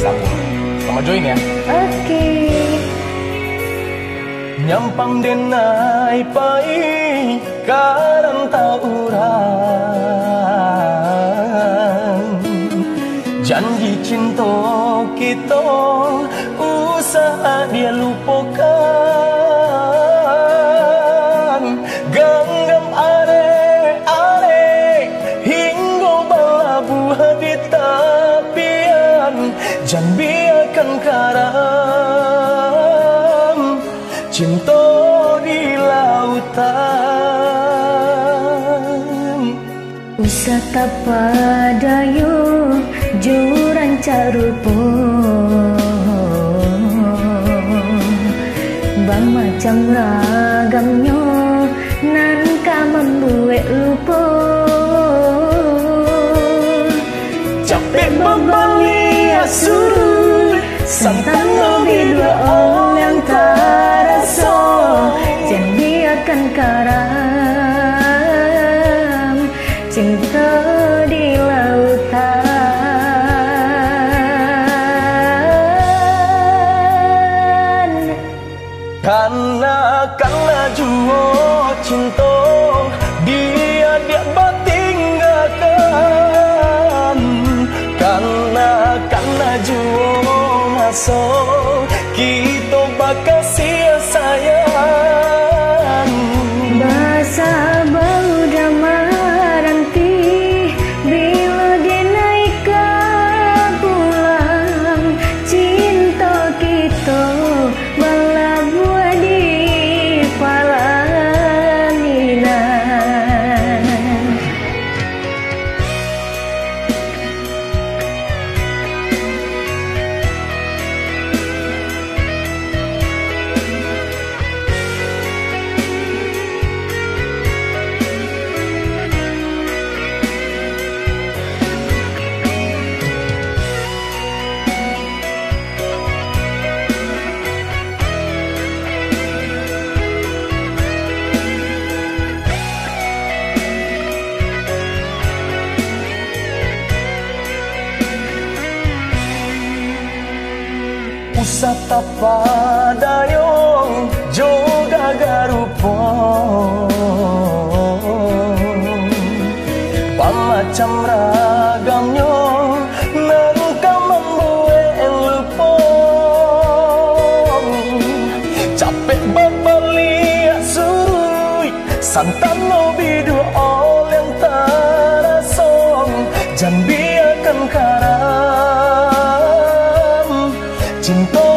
Istanbul. Selamat join ya. Oke. Nyampang denai pai karanta urang, janji cinta kita usaha dia lupakan. Genggam are-are hingga balabuh di tapian, jangan biarkan karam cinta di lautan. Usah tapadayo juran carupo, bang macam ragamnya nan ka membuat lupa. Capek membeli asur santan lebih dua orang yang terasa, jangan biarkan karam cinta di lautan. Karena jua cinta dia batinggalkan. Karena jua masa kita bakal sia-sayang. Bahasa bau damaranti bila dia naik ke pulang, cinta kita bala buah di palaminan. Usah tapadayong joga garupo, pamacam ragamnya nangka membuat lupa. Capek babali surui santan lebih dua orang yang terasa, jangan biarkan karam cinta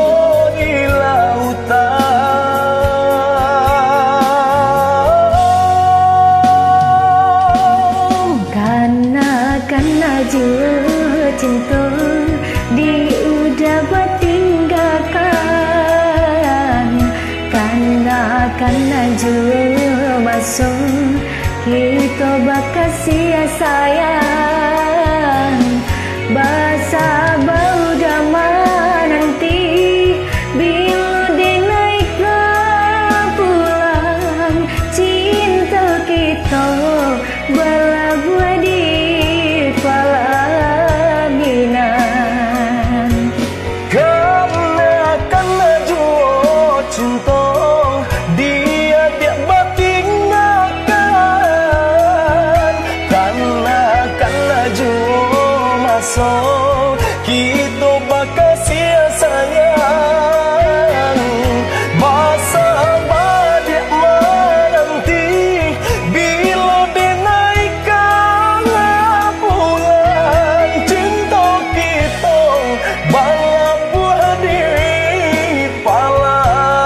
di lautan. Karena jua cinta di udah batinggalkan. Karena jua masuk kita bakal sia-sayang. Bahasa bau damai nanti bila dia naik ke pulang, cinta kita berlabuh di palaminan. Karena jua cinta dia batinggalkan. Karena jua masa kita bakal sia-sayang. Masa badik menanti bila dia naik ke pulang, cinta kita balabuh di palaminannya.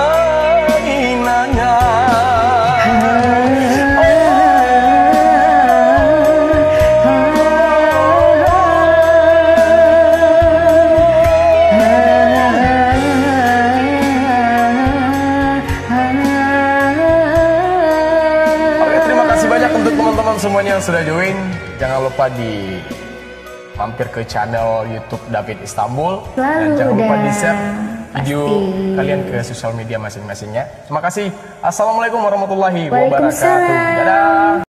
Untuk teman-teman semuanya yang sudah join, jangan lupa di mampir ke channel YouTube David Istanbul. Dan jangan lupa di share video kalian ke sosial media masing-masingnya. Terima kasih. Assalamualaikum warahmatullahi wabarakatuh. Dadah.